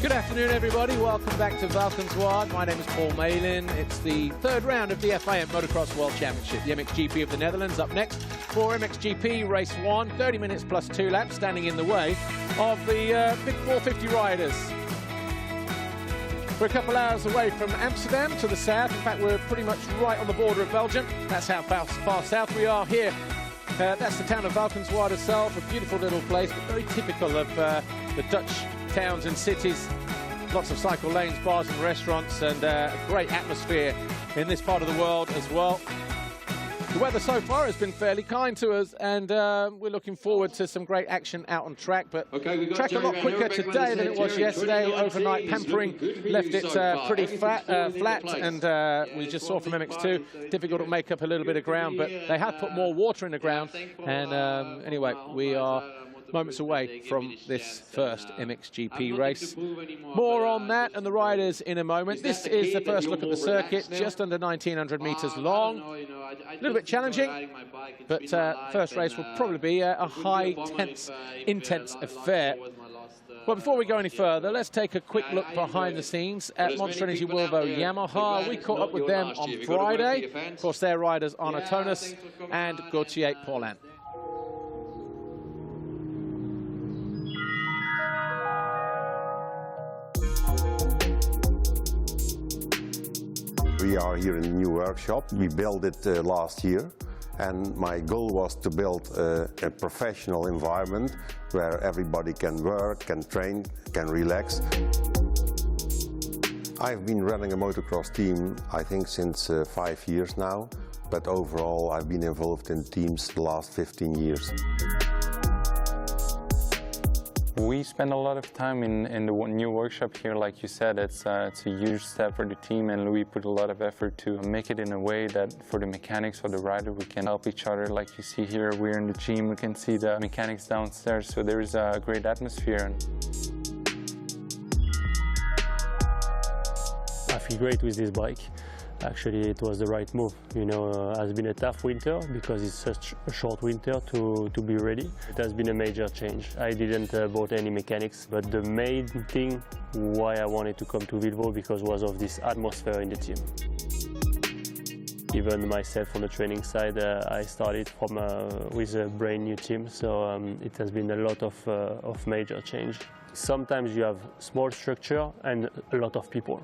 Good afternoon, everybody. Welcome back to Valkenswaard. My name is Paul Malin. It's the third round of the FIM Motocross World Championship. The MXGP of the Netherlands up next for MXGP Race 1. 30 minutes plus 2 laps, standing in the way of the big 450 riders. We're a couple hours away from Amsterdam to the south. In fact, we're pretty much right on the border of Belgium. That's how far south we are here. That's the town of Valkenswaard itself, a beautiful little place, but very typical of the Dutch towns and cities. Lots of cycle lanes, bars and restaurants, and a great atmosphere in this part of the world as well. The weather so far has been fairly kind to us, and we're looking forward to some great action out on track. But track a lot quicker today than it was yesterday. Overnight pampering left it pretty flat, and we just saw from MX2, difficult to make up a little bit of ground, but they have put more water in the ground. And anyway, we are moments away from this first MXGP race. More on that and the riders in a moment. This is the first look at the circuit, just under 1,900 meters long. A little bit challenging, but first race will probably be a high, intense affair. Well, before we go any further, let's take a quick look behind the scenes at Monster Energy Volvo Yamaha. We caught up with them on Friday. Of course, their riders are Antonis and Gautier Paulin. We are here in a new workshop. We built it last year, and my goal was to build a professional environment where everybody can work, can train, can relax. I've been running a motocross team, I think, since 5 years now, but overall I've been involved in teams the last 15 years. We spend a lot of time in the new workshop here. Like you said, it's a huge step for the team, and Louis put a lot of effort to make it in a way that for the mechanics or the rider, we can help each other. Like you see here, we're in the gym, we can see the mechanics downstairs, so there is a great atmosphere. I feel great with this bike. Actually, it was the right move. You know, it has been a tough winter because it's such a short winter to be ready. It has been a major change. I didn't bought any mechanics, but the main thing why I wanted to come to Volvo because was of this atmosphere in the team. Even myself on the training side, I started from with a brand new team, so it has been a lot of major change. Sometimes you have small structure and a lot of people.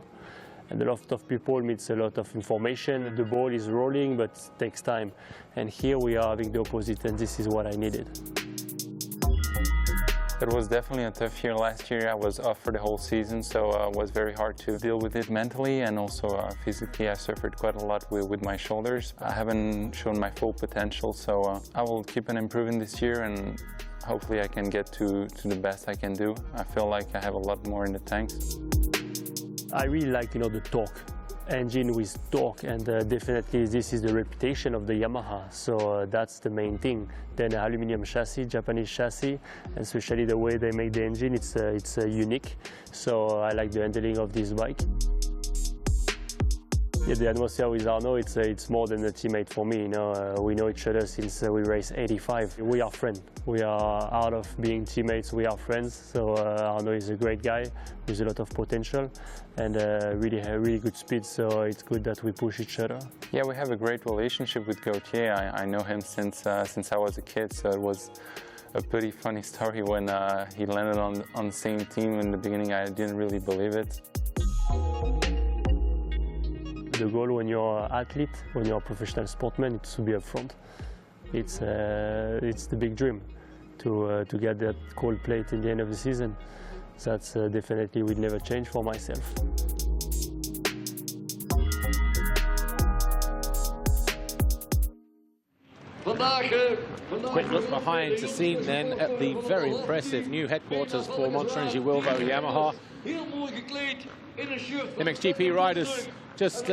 And a lot of people means a lot of information. The ball is rolling, but it takes time. And here we are having the opposite, and this is what I needed. It was definitely a tough year last year. I was off for the whole season, so it was very hard to deal with it mentally, and also physically I suffered quite a lot with my shoulders. I haven't shown my full potential, so I will keep on improving this year, and hopefully I can get to the best I can do. I feel like I have a lot more in the tank. I really like, the torque, engine with torque, and definitely this is the reputation of the Yamaha, so that's the main thing. Then aluminum chassis, Japanese chassis, and especially the way they make the engine, it's unique, so I like the handling of this bike. Yeah, the atmosphere with Arno, it's more than a teammate for me. We know each other since we raced 85. We are friends. We are out of being teammates. We are friends. So Arno is a great guy with a lot of potential and really good speed. So it's good that we push each other. Yeah, we have a great relationship with Gautier. I know him since I was a kid. So it was a pretty funny story when he landed on the same team in the beginning. I didn't really believe it. The goal when you're an athlete, when you're a professional sportsman, it's to be up front. It's the big dream to get that gold plate in the end of the season. That's definitely will never change for myself. Quick look behind the scene then at the very impressive new headquarters for Monster Energy Volvo Yamaha. MXGP riders just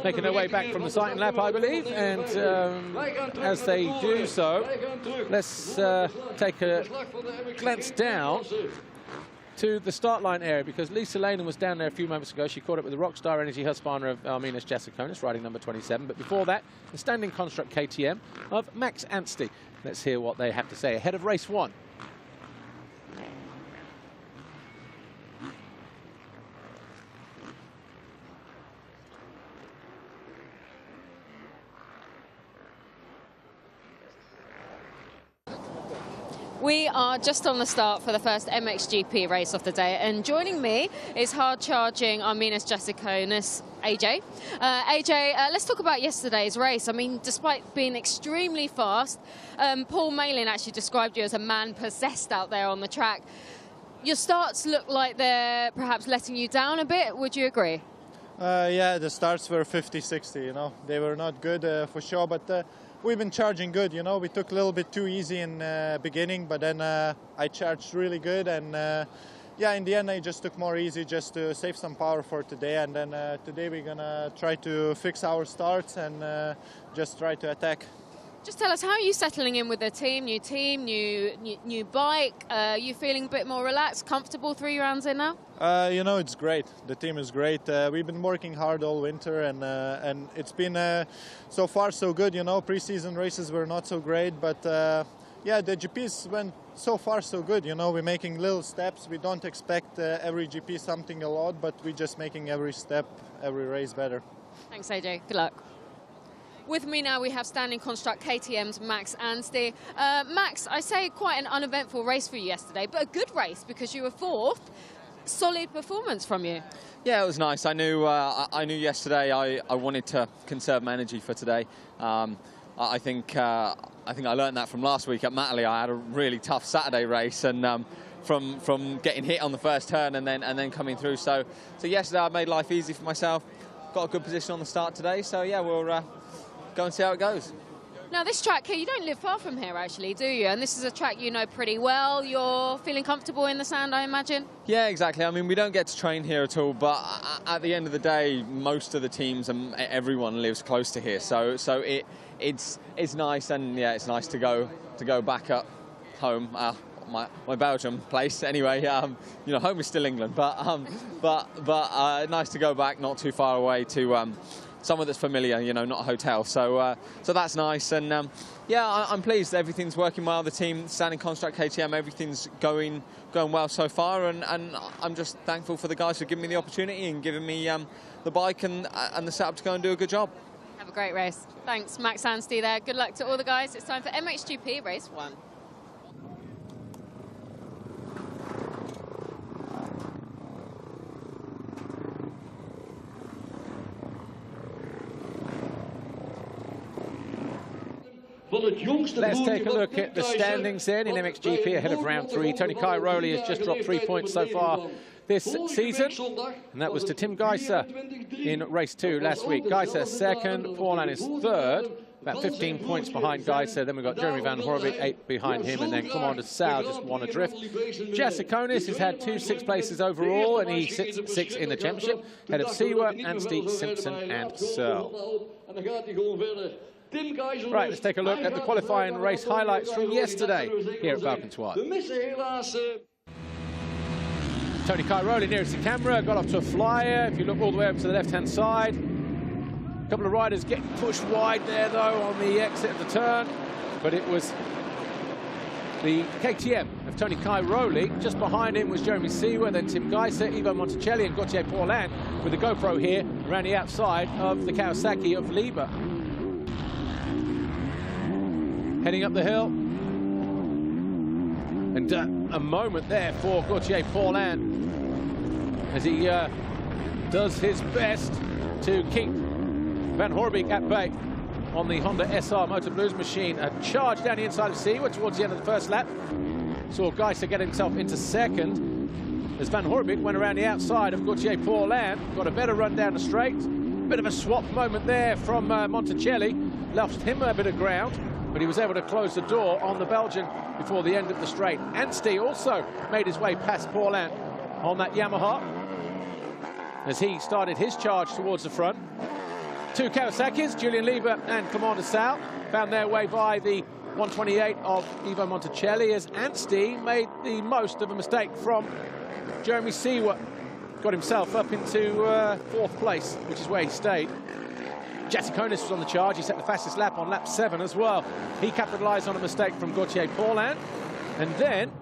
making their way back from the sighting lap, I believe, and as they do so, let's take a glance down to the start line area, because Lisa Lehnen was down there a few moments ago. She caught up with the Rockstar Energy Husqvarna of Arminas Jasikonis, riding number 27, but before that, the standing construct KTM of Max Anstey. Let's hear what they have to say ahead of race 1. We are just on the start for the first MXGP race of the day, and joining me is hard-charging Arminas Jasikonis, AJ. AJ, let's talk about yesterday's race. I mean, despite being extremely fast, Paul Malin actually described you as a man possessed out there on the track. Your starts look like they're perhaps letting you down a bit. Would you agree? Yeah, the starts were 50-60, you know. They were not good for sure, but we've been charging good, you know. We took a little bit too easy in beginning, but then I charged really good, and yeah, in the end I just took more easy just to save some power for today, and then today we're gonna try to fix our starts and just try to attack. Just tell us, how are you settling in with the team, new bike? You feeling a bit more relaxed, comfortable 3 rounds in now? You know, it's great. The team is great. We've been working hard all winter, and it's been so far so good. You know, pre-season races were not so great, but yeah, the GPs went so far so good. You know, we're making little steps. We don't expect every GP something a lot, but we're just making every step, every race better. Thanks, AJ. Good luck. With me now we have standing construct KTM's Max Anstie. Max, I say quite an uneventful race for you yesterday, but a good race because you were 4th. Solid performance from you. Yeah, it was nice. I knew yesterday I wanted to conserve my energy for today. I think I learned that from last week at Matterley. I had a really tough Saturday race, and from getting hit on the first turn and then coming through. So yesterday I made life easy for myself. Got a good position on the start today. So yeah, we'll go and see how it goes. Now this track here, you don't live far from here actually, do you? And this is a track you know pretty well. You're feeling comfortable in the sand, I imagine? Yeah, exactly. I mean, we don't get to train here at all, but at the end of the day, most of the teams and everyone lives close to here. So it's nice, and yeah, it's nice to go back up home. My Belgium place anyway. You know, home is still England, but nice to go back, not too far away to somewhere that's familiar, you know, not a hotel. So that's nice, and yeah, I'm pleased. Everything's working well. The team, standing construct KTM, everything's going well so far, and I'm just thankful for the guys for giving me the opportunity and giving me the bike and the setup to go and do a good job. Have a great race. Thanks, Max Anstie there. Good luck to all the guys. It's time for MXGP Race 1. Let's take a look at the standings then in MXGP ahead of round 3. Tony Cairoli has just dropped 3 points so far this season, and that was to Tim Geyser in race 2 last week. Geyser 2nd, Paulin is 3rd, about 15 points behind Geyser. Then we've got Jeremy Van Horbik 8 behind him, and then Clement Desalle just 1 adrift. Jasikonis has had 2 6th places overall, and he sits 6th in the championship, ahead of Seewer, Anstey, Simpson and Searle. Right, let's take a look at the qualifying race highlights from yesterday here at Valkenswaard. Tony Cairoli nearest the camera, got off to a flyer. If you look all the way up to the left-hand side, a couple of riders getting pushed wide there, though, on the exit of the turn. But it was the KTM of Tony Cairoli. Just behind him was Jeremy Seewer, then Tim Geyser, Ivo Monticelli and Gautier Paulin with the GoPro here around the outside of the Kawasaki of Lieber. Heading up the hill, and a moment there for Gautier Paulin as he does his best to keep Van Horbik at bay on the Honda SR Motor Blues machine. A charge down the inside of Seewer towards the end of the first lap. Saw Geyser get himself into 2nd as Van Horbik went around the outside of Gautier Paulin, got a better run down the straight. Bit of a swap moment there from Monticelli, lost him a bit of ground, but he was able to close the door on the Belgian before the end of the straight. Anstey also made his way past Paulin on that Yamaha as he started his charge towards the front. 2 Kawasaki's, Julien Lieber and Clement Desalle, found their way by the 128 of Ivo Monticelli as Anstey made the most of a mistake from Jeremy Seewer. Got himself up into 4th place, which is where he stayed. Jasikonis was on the charge. He set the fastest lap on lap 7 as well. He capitalised on a mistake from Gautier Paulin. And then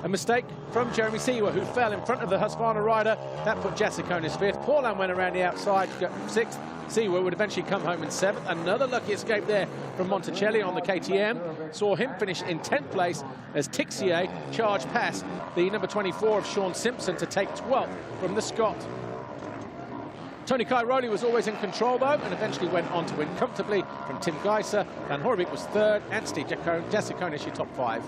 A mistake from Jeremy Seewer, who fell in front of the Husqvarna rider. That put Jasikonis fifth. Paulin went around the outside, got sixth. Seewer would eventually come home in seventh. Another lucky escape there from Monticelli on the KTM. Saw him finish in 10th place as Tixier charged past the number 24 of Sean Simpson to take 12th from the Scot. Tony Cairoli was always in control, though, and eventually went on to win comfortably from Tim Geyser. Van Horebeke was third. Anstey, Jasikonis, your top five.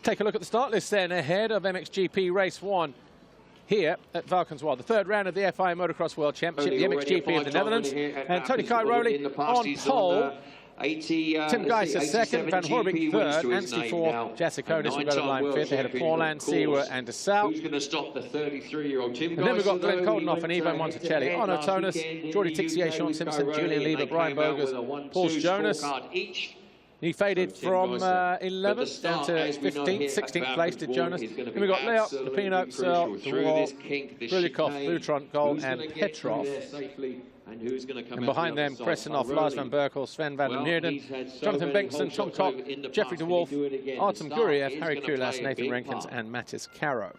Take a look at the start list then ahead of MXGP Race 1 here at Valkenswaard. The third round of the FIA Motocross World Championship, the MXGP of the Netherlands. And Tony Cairoli on pole. Tim Geyser second, Van Horebeke third, Anstie fourth, Jasikonis will go to line fifth ahead of Paulin, Seewer and Desalle. Who's going to stop the 33-year-old Tim Geyser? And then we've got Glenn Coldenoff and Ivo Monticelli, Untitled, Geordie Tixier, Sean Simpson, Julian Lieber, Brian Bogus, Paul Jonas. He faded from 11th down to 15th, 16th place to Jonas. Then we've got Leok, Lupino, Searle, DeWall, Brulikov, Lutron, Gold and Petrov. And behind them, Presinoff, Lars van Berkel, Sven van der Meerden, Jonathan Bengtson, Tom Cock, Jeffrey de Wolf, Artem Guriev, Harry Kulas, Nathan Renkens and Mattis Caro.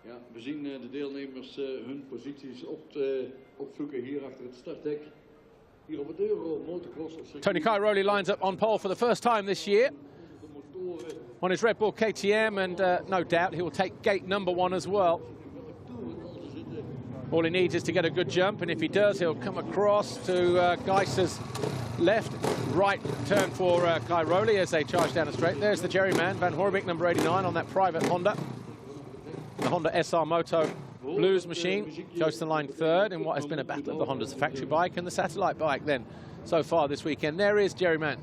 Ja, we zien de deelnemers hun posities opzoeken hier achter het startdek. Tony Cairoli lines up on pole for the first time this year on his Red Bull KTM, and no doubt he will take gate number 1 as well. All he needs is to get a good jump, and if he does, he'll come across to Geyser's left, right turn for Cairoli as they charge down the straight. There's the Jerry man, Van Horebeke, number 89 on that private Honda. The Honda SR Moto Blues machine goes to line third in what has been a battle of the Hondas, the factory bike and the satellite bike then so far this weekend. There is Jerry Mann,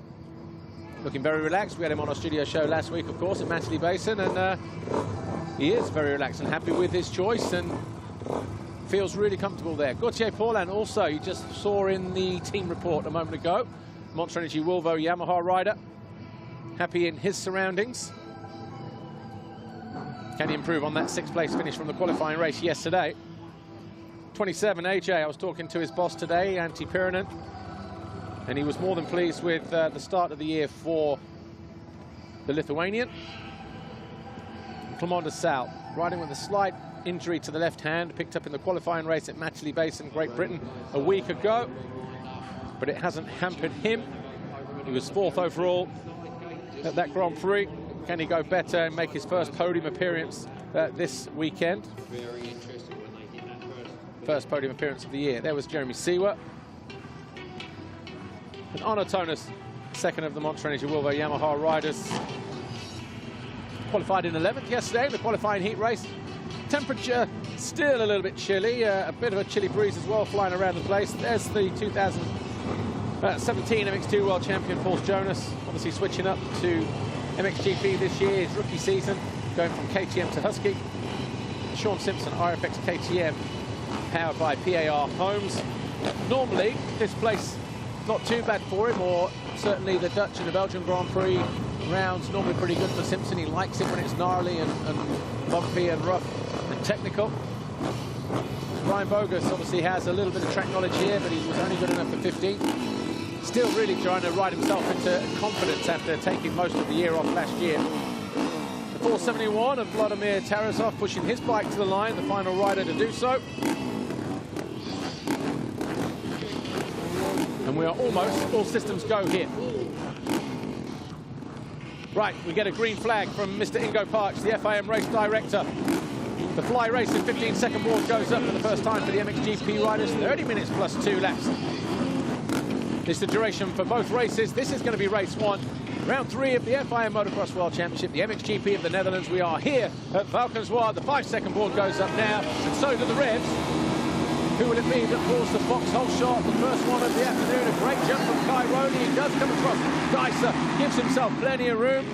looking very relaxed. We had him on our studio show last week, of course, at Mantley Basin, and he is very relaxed and happy with his choice and feels really comfortable there. Gautier Paulin also, you just saw in the team report a moment ago, Monster Energy Volvo Yamaha rider, happy in his surroundings. Can he improve on that 6th place finish from the qualifying race yesterday? 27, AJ, I was talking to his boss today, Antti Pirinen, and he was more than pleased with the start of the year for the Lithuanian. Clement Desalle, riding with a slight injury to the left hand, picked up in the qualifying race at Matchley Basin, Great Britain, a week ago, but it hasn't hampered him. He was 4th overall at that Grand Prix. Can he go better and make his first podium appearance this weekend? First podium appearance of the year. There was Jeremy Seewer. And Arno Tonis, second of the Monster Energy Volvo Yamaha riders. Qualified in 11th yesterday in the qualifying heat race. Temperature still a little bit chilly, a bit of a chilly breeze as well flying around the place. There's the 2017 MX2 World Champion Paul Jonas, obviously switching up to MXGP this year, his rookie season, going from KTM to Husky. Sean Simpson, RFX KTM, powered by PAR Homes. Normally, this place not too bad for him, or certainly the Dutch and the Belgian Grand Prix rounds normally pretty good for Simpson. He likes it when it's gnarly and bumpy and rough and technical. Brian Bogus obviously has a little bit of track knowledge here, but he was only good enough for 15th. Still really trying to ride himself into confidence after taking most of the year off last year. The 471 of Vladimir Tarasov pushing his bike to the line, the final rider to do so. And we are almost all systems go here. Right, we get a green flag from Mr. Ingo Parks, the FIM race director. The fly race in 15-second board goes up for the first time for the MXGP riders, 30 minutes plus 2 laps. It's the duration for both races. This is going to be race 1, round 3 of the FIA Motocross World Championship, the MXGP of the Netherlands. We are here at Valkenswaard. The 5-second board goes up now, and so do the revs. Who will it be that pulls the foxhole shot? The first one of the afternoon, a great jump from Cairoli. He does come across. Geyser gives himself plenty of room.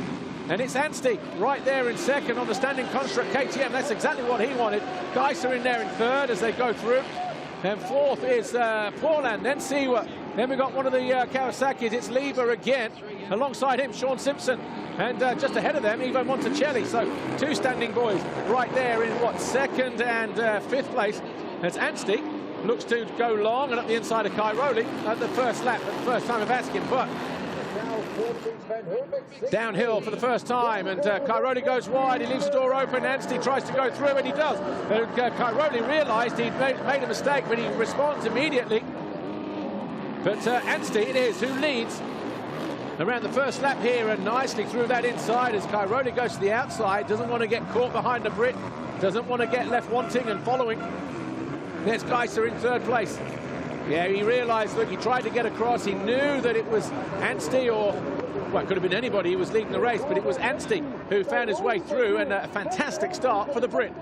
And it's Anstey right there in second on the standing construct KTM. That's exactly what he wanted. Geyser in there in third as they go through. And fourth is Paulin, then Seewer. Then we've got one of the Kawasaki's, it's Lieber again. Alongside him, Sean Simpson. And just ahead of them, Ivo Monticelli. So 2 standing boys right there in, what, 2nd and 5th place. That's Anstey. looks to go long and up the inside of Cairoli at the first lap, at the first time of asking, but downhill for the first time, and Cairoli goes wide. He leaves the door open. Anstie tries to go through, and he does. Cairoli realised he'd made a mistake, but he responds immediately. But Anstey it is who leads around the first lap here, and nicely through that inside as Cairoli goes to the outside. Doesn't want to get caught behind the Brit, doesn't want to get left wanting and following. There's Geyser in third place. Yeah, he realised, look, he tried to get across. He knew that it was Anstey, or, well, it could have been anybody who was leading the race, but it was Anstey who found his way through, and a fantastic start for the Brit.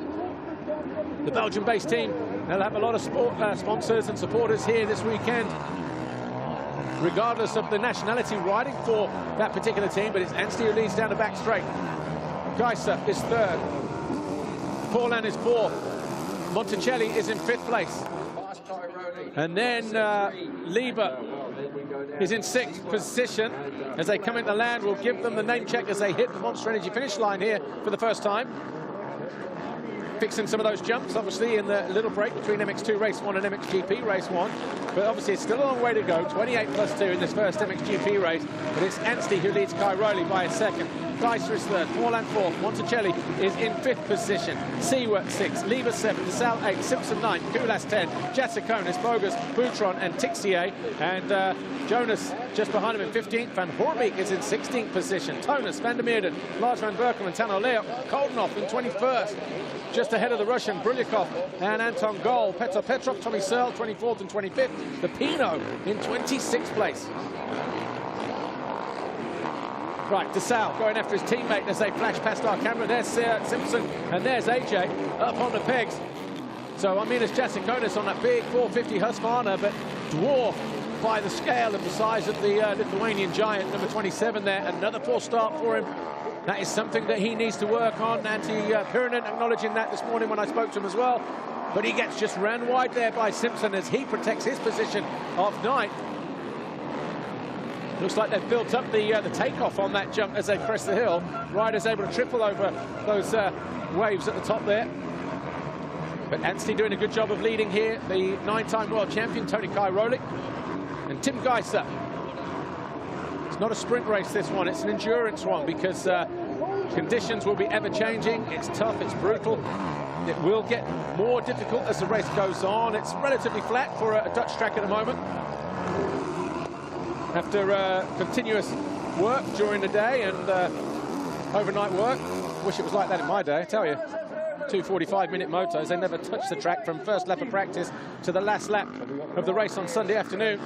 The Belgian-based team, they'll have a lot of sponsors and supporters here this weekend, regardless of the nationality riding for that particular team, but it's Anstey who leads down the back straight. Geyser is third. Paulin is fourth. Monticello is in fifth place. And then Lieber is in sixth position. As they come into the land, we'll give them the name check as they hit the Monster Energy finish line here for the first time. Fixing some of those jumps, obviously, in the little break between MX2 Race 1 and MXGP Race 1. But obviously, it's still a long way to go. 28+2 in this first MXGP race. But it's Anstey who leads Cairoli by a second. Geyser is third, Paulin fourth, Monticelli is in fifth position, Seewer sixth, Lieber seventh, Desalle eighth, Simpson ninth, Kulas 10, Jasikonis, Bogus, Boutron and Tixier, and Jonas just behind him in 15th. Van Hoorbeek is in 16th position, Tonus, Van der Meerden, Lars van Berkel and Tano Leo, Koldenhoff in 21st, just ahead of the Russian Brulyakov and Anton Gol, Petr Petrov, Tommy Searle 24th and 25th, the Pinot in 26th place. Right, Desalle going after his teammate as they flash past our camera. There's Simpson and there's AJ up on the pegs. So Arminas Jasikonis on that big 450 Husqvarna, but dwarfed by the scale of the size of the Lithuanian giant, number 27 there. Another poor start for him. That is something that he needs to work on. Antti Pyränen acknowledging that this morning when I spoke to him as well. But he gets just ran wide there by Simpson as he protects his position of ninth. Looks like they've built up the takeoff on that jump as they crest the hill. Riders able to triple over those waves at the top there. But Anstey doing a good job of leading here. The 9-time world champion, Tony Cairoli. And Tim Geyser. It's not a sprint race, this one. It's an endurance one because conditions will be ever-changing. It's tough, it's brutal. It will get more difficult as the race goes on. It's relatively flat for a Dutch track at the moment. After continuous work during the day and overnight work. Wish it was like that in my day, I tell you. 2 45-minute motos, they never touched the track from first lap of practice to the last lap of the race on Sunday afternoon.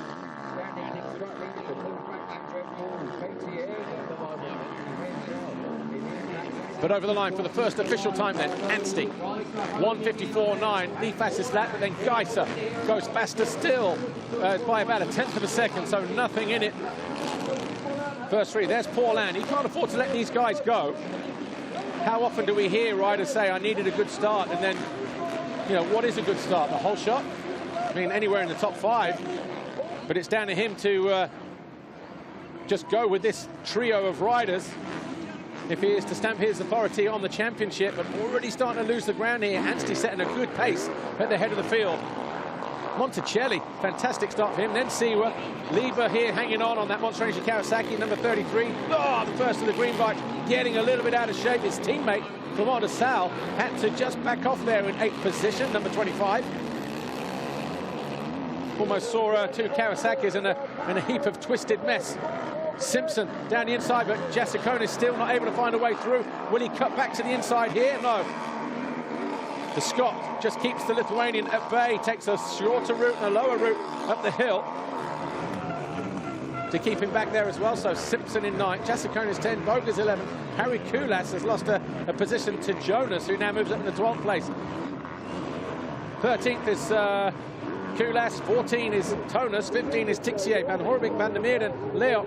But over the line for the first official time then, Anstey, 1:54.9, the fastest lap, but then Geyser goes faster still by about 1/10 of a second, so nothing in it. First three, there's Paulin. He can't afford to let these guys go. How often do we hear riders say, I needed a good start, and then, you know, what is a good start? The whole shot? I mean, anywhere in the top 5, but it's down to him to just go with this trio of riders if he is to stamp his authority on the championship. But already starting to lose the ground here. Anstey setting a good pace at the head of the field. Monticelli, fantastic start for him. Then Seewer, Lieber here hanging on that Monster Energy Kawasaki, number 33. Oh, the first of the green bike, getting a little bit out of shape. His teammate, Clement Desalle, had to just back off there in 8th position, number 25. Almost saw 2 Kawasaki's in a heap of twisted mess. Simpson down the inside, but Jasikonis still not able to find a way through. Will he cut back to the inside here? No. The Scot just keeps the Lithuanian at bay, takes a shorter route and a lower route up the hill to keep him back there as well. So Simpson in 9th, Jasikonis 10, Bogus 11. Harry Kulas has lost a position to Jonas, who now moves up in the 12th place. 13th is Kulas, 14 is Tonus, 15 is Tixier, Van Hoorbeek, Van der Meerden, Leo,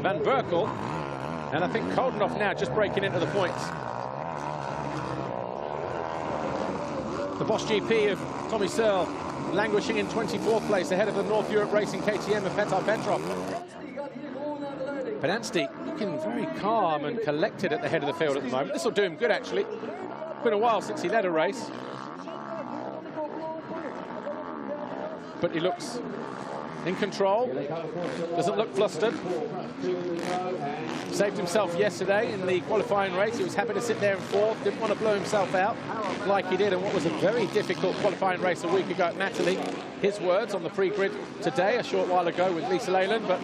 Van Berkel, and I think Koldenhoff now just breaking into the points. The Bosch GP of Tommy Searle languishing in 24th place ahead of the North Europe Racing KTM of Petr Petrov. But Anstey looking very calm and collected at the head of the field at the moment. This will do him good, actually. It's been a while since he led a race. but he looks in control, doesn't look flustered. Saved himself yesterday in the qualifying race. He was happy to sit there in fourth, didn't want to blow himself out like he did in what was a very difficult qualifying race a week ago at Natalie. His words on the pre-grid today, a short while ago with Lisa Leyland, but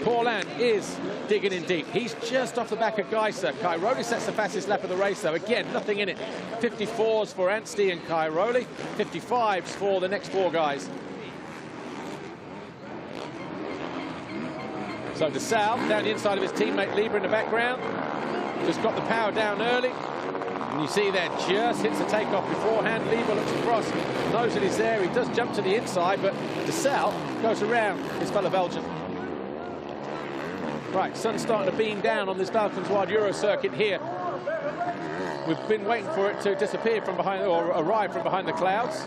Paulin is digging in deep. He's just off the back of Geyser. Caroli sets the fastest lap of the race, though. Again, nothing in it. 54s for Anstey and Caroli, 55s for the next four guys. So Desalle down the inside of his teammate Lieber in the background. Just got the power down early. And you see there, just hits the takeoff beforehand. Lieber looks across, knows that he's there. He does jump to the inside, but Desalle goes around his fellow Belgian. Right, sun's starting to beam down on this Valkens Wide Euro circuit here. We've been waiting for it to disappear from behind, or arrive from behind the clouds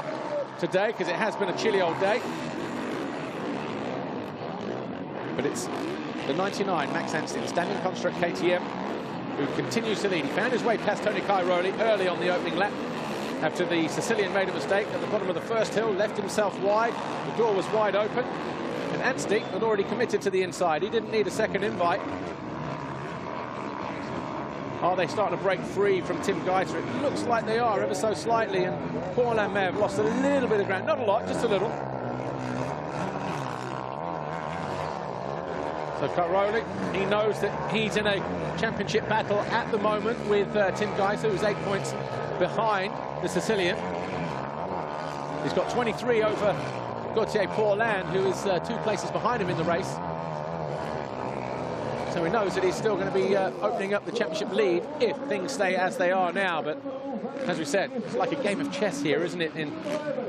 today, because it has been a chilly old day. But it's the 99, Max Anstie, the standing construct KTM, who continues to lead. He found his way past Tony Cairoli early on the opening lap after the Sicilian made a mistake at the bottom of the first hill, left himself wide. The door was wide open. And Anstey had already committed to the inside. He didn't need a second invite. Are they starting to break free from Tim Geyser? It looks like they are, ever so slightly, and Paulin may have lost a little bit of ground. Not a lot, just a little. So Caroli, he knows that he's in a championship battle at the moment with Tim Geyser, who's 8 points behind the Sicilian. He's got 23 over Gautier Paulin, who is 2 places behind him in the race. So he knows that he's still going to be opening up the championship lead if things stay as they are now. But as we said, it's like a game of chess here, isn't it? In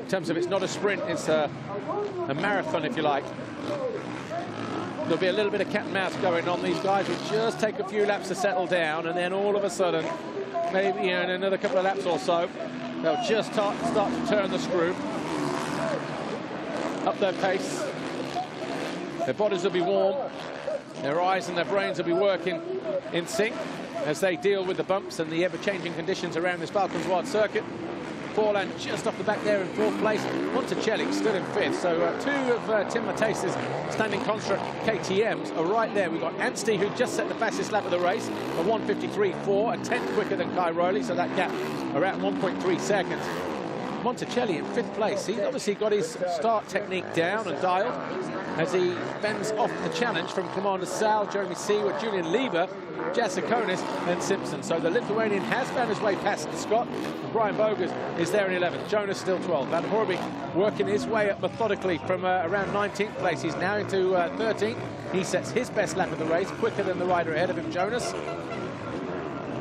terms of it's not a sprint, it's a marathon, if you like. There'll be a little bit of cat and mouse going on. These guys will just take a few laps to settle down, and then all of a sudden, maybe in another couple of laps or so, they'll just start to turn the screw, up their pace. Their bodies will be warm, their eyes and their brains will be working in sync as they deal with the bumps and the ever-changing conditions around this Valkens Wide circuit. Paulin just off the back there in 4th place. Monticelli still in 5th. So 2 of Tim Matheus's standing construct KTMs are right there. We've got Anstey, who just set the fastest lap of the race, a 1:53.4, a 10th quicker than Cairoli, so that gap around 1.3 seconds. Monticelli in 5th place. He's obviously got his start technique down and dialed as he fends off the challenge from Clement, Desalle, Jeremy Seewer, Julian Lieber, Jasikonis and Simpson. So the Lithuanian has found his way past Scott. Brian Bogus is there in 11th. Jonas still 12th. Van Horbeke working his way up methodically from around 19th place. He's now into 13th. He sets his best lap of the race, quicker than the rider ahead of him, Jonas.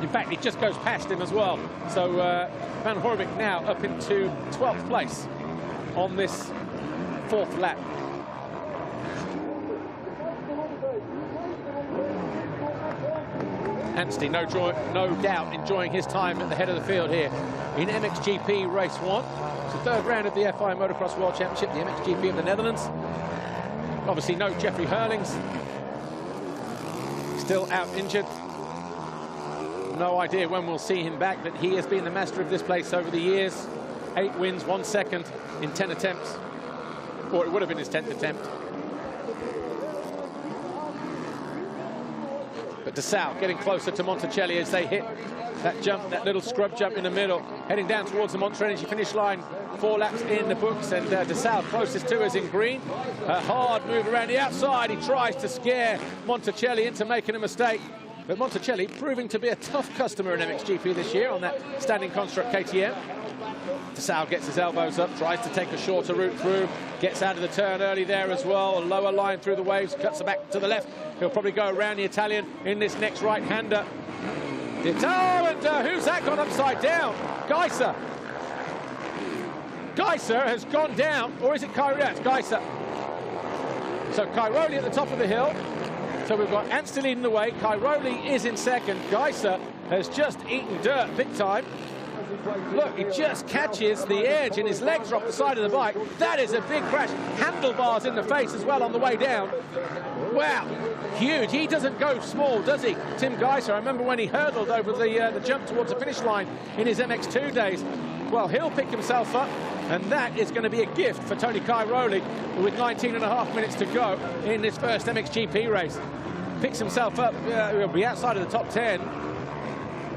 In fact, he just goes past him as well. So Van Horbeke now up into 12th place on this 4th lap. Anstey, no doubt, enjoying his time at the head of the field here in MXGP Race 1. It's the 3rd round of the FI Motocross World Championship, the MXGP in the Netherlands. Obviously, no Jeffrey Hurlings. Still out injured. No idea when we'll see him back, but he has been the master of this place over the years. 8 wins, 1 second in 10 attempts. Or it would have been his 10th attempt. But Desalle getting closer to Monticelli as they hit that jump, that little scrub jump in the middle, heading down towards the Monster Energy finish line. 4 laps in the books, and Desalle closest to us in green. A hard move around the outside. He tries to scare Monticelli into making a mistake. But Monticelli proving to be a tough customer in MXGP this year on that standing construct KTM. Desalle gets his elbows up, tries to take a shorter route through, gets out of the turn early there as well, a lower line through the waves, cuts it back to the left. He'll probably go around the Italian in this next right-hander. Desalle, and who's that gone upside down? Geyser. Geyser has gone down, or is it Cairoli? It's Geyser. So Cairoli at the top of the hill. So we've got Anstey leading the way. Cairoli is in 2nd. Geyser has just eaten dirt big time. Look, he just catches the edge and his legs are off the side of the bike. That is a big crash. Handlebars in the face as well on the way down. Wow, huge. He doesn't go small, does he? Tim Geyser, I remember when he hurdled over the jump towards the finish line in his MX2 days. Well, he'll pick himself up, and that is going to be a gift for Tony Cairoli with 19.5 minutes to go in this first MXGP race. Picks himself up, he'll be outside of the top 10.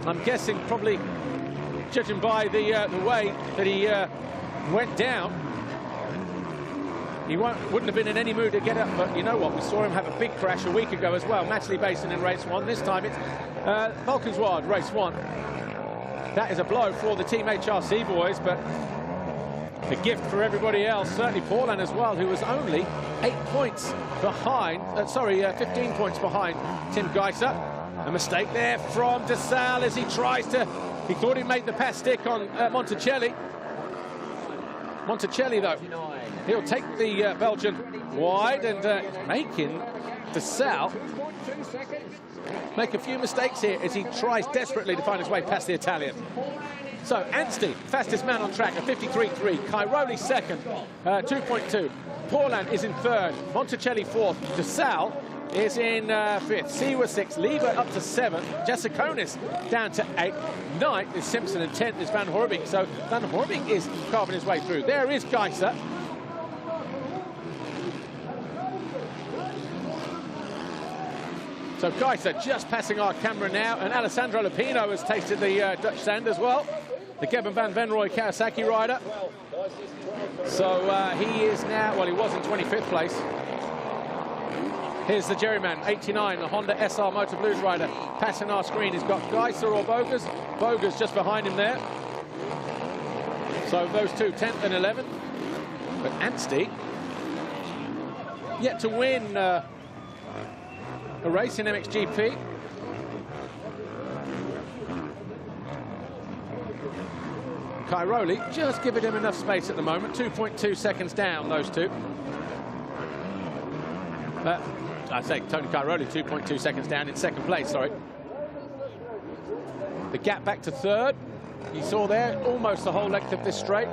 I'm guessing probably, judging by the way that he went down, he wouldn't have been in any mood to get up, but you know what? We saw him have a big crash a week ago as well. Matchley Basin in race 1. This time it's Valkenswaard, race 1. That is a blow for the Team HRC boys, but a gift for everybody else. Certainly Paulin as well, who was only 8 points behind, 15 points behind Tim Geyser. A mistake there from Desalle as he tries to, he thought he made the pass stick on Monticelli. Monticelli, though, he'll take the Belgian wide and making Desalle make a few mistakes here as he tries desperately to find his way past the Italian. So Anstey, fastest man on track, a 53.3. Cairoli second, 2.2. Paulin is in third. Monticelli fourth. Desalle is in fifth. Seewer sixth. Lieber up to seventh. Jasikonis down to eighth. Ninth is Simpson, and 10th is Van Horbeke. So Van Horbeke is carving his way through. There is Geyser. So Geyser just passing our camera now, and Alessandro Lupino has tasted the Dutch sand as well. The Geben van Venrooy Kawasaki rider. So he is now, well, he was in 25th place. Here's the Jerryman, 89, the Honda SR Motor Blues rider. Passing our screen, he's got Geyser or Bogus. Bogus just behind him there. So those two, 10th and 11th. But Anstey yet to win a race in MXGP. Cairoli just giving him enough space at the moment. 2.2 seconds down, those two. I say Tony Cairoli 2.2 seconds down in second place, sorry. The gap back to third. You saw there, almost the whole length of this straight.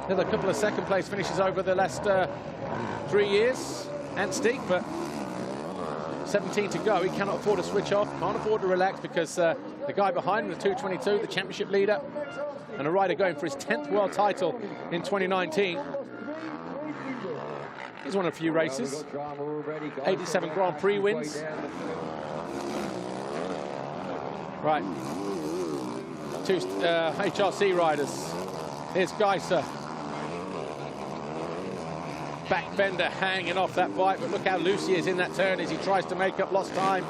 Another couple of second place finishes over the last 3 years. Anstey, but 17 to go. He cannot afford to switch off, can't afford to relax, because the guy behind him, the 222, the championship leader, and a rider going for his 10th world title in 2019. He's won a few races. 87 Grand Prix wins. Right. Two HRC riders. Here's Geyser. Back bender hanging off that bike, but look how loose he is in that turn as he tries to make up lost time.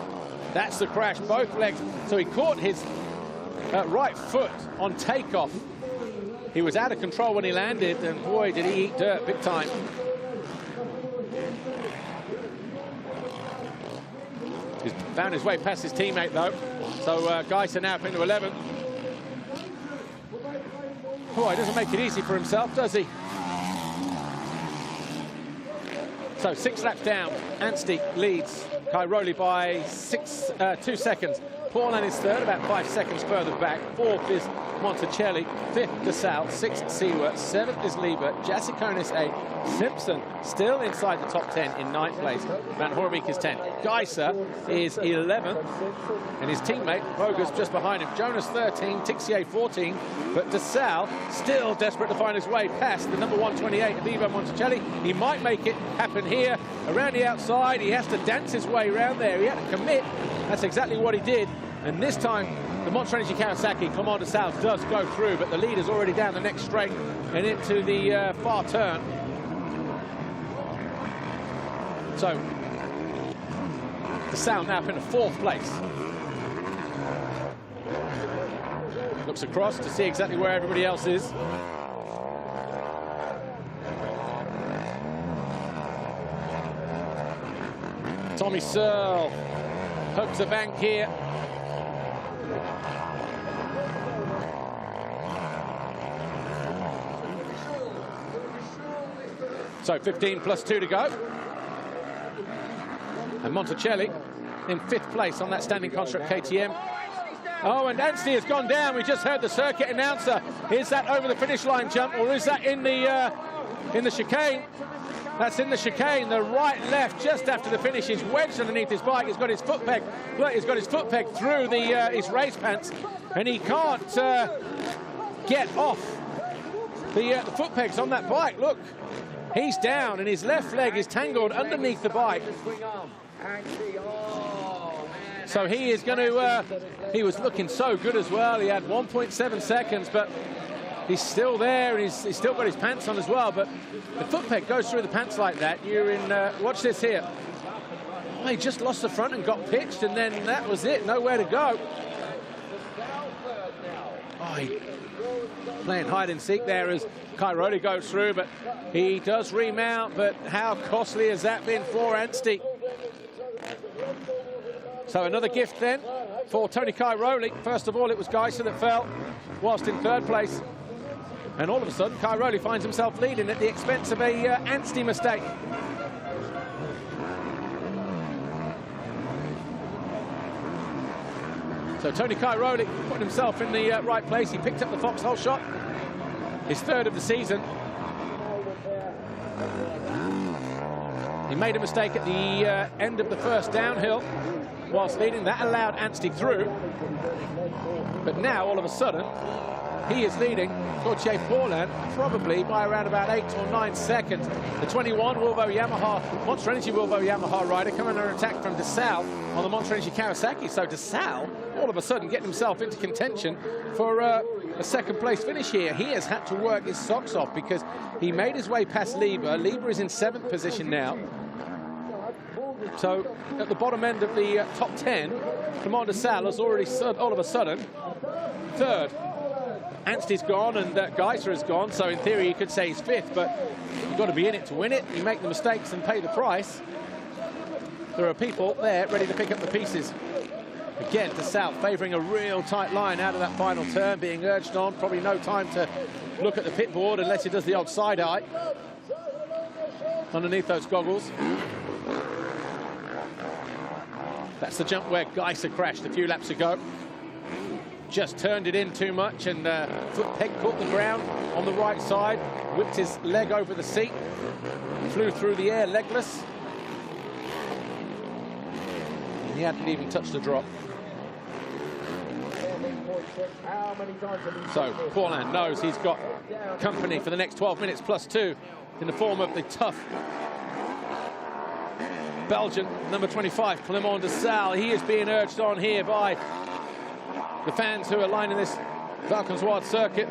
That's the crash, both legs. So he caught his right foot on takeoff. He was out of control when he landed, and boy, did he eat dirt big time. He's found his way past his teammate, though. So Geyser now up into 11th. Boy, he doesn't make it easy for himself, does he? So 6 laps down, Anstey leads Cairoli by 2 seconds. Paulin is third, about 5 seconds further back. Fourth is Monticelli, fifth Desalle, sixth Seewer, seventh is Lieber, Jasikonis 8, Simpson still inside the top 10 in 9th place. Van Horbeke is 10th. Geyser is 11th, and his teammate Bogus just behind him. Jonas 13, Tixier 14, but Desalle still desperate to find his way past the number 128, Lieber Monticelli. He might make it happen here around the outside. He has to dance his way around there. He had to commit. That's exactly what he did. And this time, the Monster Energy Kawasaki, Clement Desalle, does go through, but the lead is already down the next straight and into the far turn. So, Desalle now up in the 4th place. Looks across to see exactly where everybody else is. Tommy Searle hooks the bank here. So 15 plus 2 to go. And Monticelli in 5th place on that standing construct KTM. Oh, and Anstie has gone down. We just heard the circuit announcer. Is that over the finish line jump, or is that in the chicane? That's in the chicane, the right left just after the finish. He's wedged underneath his bike. He's got his foot peg. Look, he's got his foot peg through his race pants, and he can't get off the foot pegs on that bike. Look, he's down, and his left leg is tangled underneath the bike. So he is going to, he was looking so good as well. He had 1.7 seconds, but he's still there, and he's still got his pants on as well. But the foot peg goes through the pants like that. You're in, watch this here. Oh, he just lost the front and got pitched, and then that was it, nowhere to go. Oh, he playing hide and seek there as Cairoli goes through, but he does remount. But how costly has that been for Anstey? So another gift then for Tony Cairoli. First of all, it was Geyser that fell whilst in third place. And all of a sudden, Cairoli finds himself leading at the expense of a Anstey mistake. So Tony Cairoli put himself in the right place. He picked up the foxhole shot, his third of the season. He made a mistake at the end of the first downhill whilst leading. That allowed Anstey through. But now, all of a sudden, he is leading Gautier Paulin probably by around about 8 or 9 seconds. The 21 Volvo Yamaha, Monster Energy Volvo Yamaha rider coming under attack from Desalle on the Monster Energy Kawasaki. So Desalle, all of a sudden, getting himself into contention for a second place finish here. He has had to work his socks off because he made his way past Lieber. Lieber is in 7th position now. So at the bottom end of the top 10, Clement Desalle is already all of a sudden third. Anstey's gone and Geyser is gone, so in theory you could say he's 5th, but you've got to be in it to win it. You make the mistakes and pay the price. There are people there ready to pick up the pieces. Again, Desalle favouring a real tight line out of that final turn, being urged on. Probably no time to look at the pit board unless he does the odd side eye underneath those goggles. That's the jump where Geyser crashed a few laps ago. Just turned it in too much, and foot peg caught the ground on the right side, whipped his leg over the seat, flew through the air legless. He hadn't even touched the drop. So Paulin knows he's got company for the next 12 minutes plus 2 in the form of the tough Belgian number 25, Clement Desalle. He is being urged on here by the fans who are lining this Valkenswaard circuit.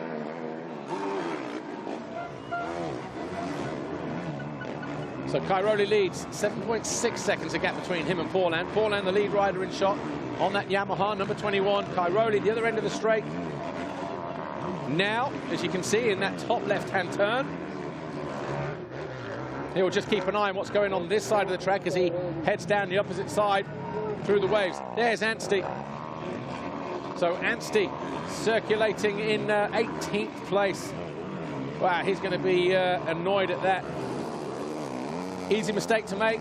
So Cairoli leads, 7.6 seconds a gap between him and Paulin. Paulin, the lead rider in shot on that Yamaha, number 21. Cairoli, the other end of the straight. Now, as you can see in that top left-hand turn, he'll just keep an eye on what's going on this side of the track as he heads down the opposite side through the waves. There's Anstey. So Anstey circulating in 18th place. Wow, he's going to be annoyed at that. Easy mistake to make.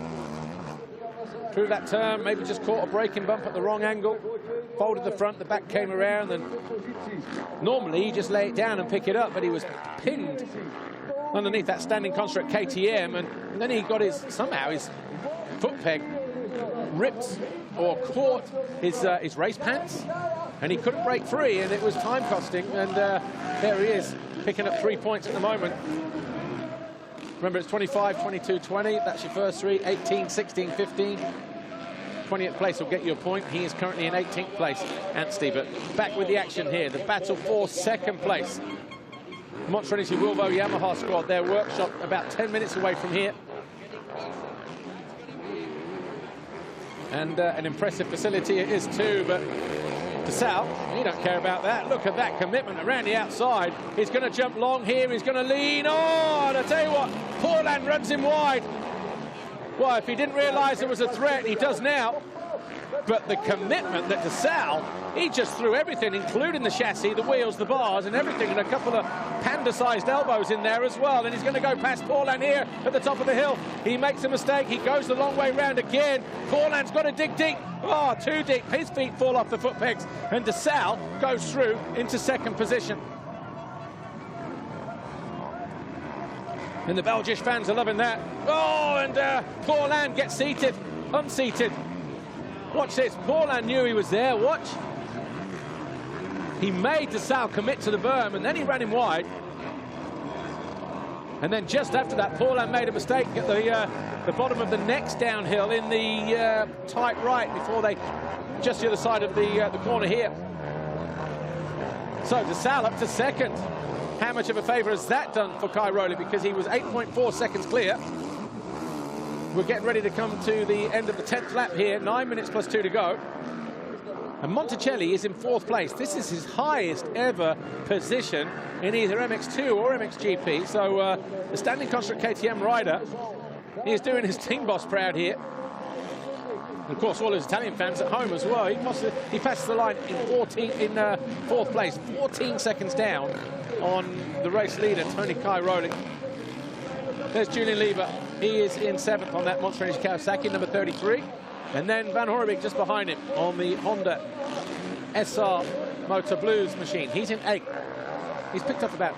Through that turn, maybe just caught a braking bump at the wrong angle. Folded the front, the back came around, and normally you just lay it down and pick it up, but he was pinned underneath that standing construct KTM, and then he got somehow his foot peg ripped or caught his race pants, and he couldn't break free, and it was time costing. And there he is, picking up 3 points at the moment. Remember, it's 25, 22, 20. That's your first 3. 18, 16, 15. 20th place will get you a point. He is currently in 18th place, Anstey. But back with the action here. The battle for second place. Monster Energy Volvo Yamaha squad, their workshop about 10 minutes away from here. And an impressive facility it is too, but Desalle, he don't care about that. Look at that commitment around the outside. He's going to jump long here. He's going to lean on. I tell you what, Paulin runs him wide. Well, if he didn't realise there was a threat, he does now. But the commitment that Desalle, he just threw everything, including the chassis, the wheels, the bars, and everything, and a couple of panda-sized elbows in there as well. And he's going to go past Paulin here at the top of the hill. He makes a mistake. He goes the long way round again. Paulin's got to dig deep. Oh, too deep. His feet fall off the foot pegs. And Desalle goes through into second position. And the Belgian fans are loving that. Oh, and Paulin gets seated, unseated. Watch this, Paulin knew he was there, watch. He made Desalle commit to the berm, and then he ran him wide. And then just after that, Paulin made a mistake at the bottom of the next downhill in the tight right before they, just the other side of the corner here. So Desalle up to second. How much of a favour has that done for Cairoli? Because he was 8.4 seconds clear. We're getting ready to come to the end of the 10th lap here. 9 minutes plus 2 to go. And Monticelli is in 4th place. This is his highest ever position in either MX2 or MXGP. So the standing construct KTM rider is doing his team boss proud here. And of course, all his Italian fans at home as well. He passes the line in 4th place, 14 seconds down on the race leader, Tony Cairoli. There's Julian Lieber. He is in 7th on that Monster Energy Kawasaki, number 33. And then Van Horebeke just behind him on the Honda SR Motor Blues machine. He's in 8th. He's picked up about,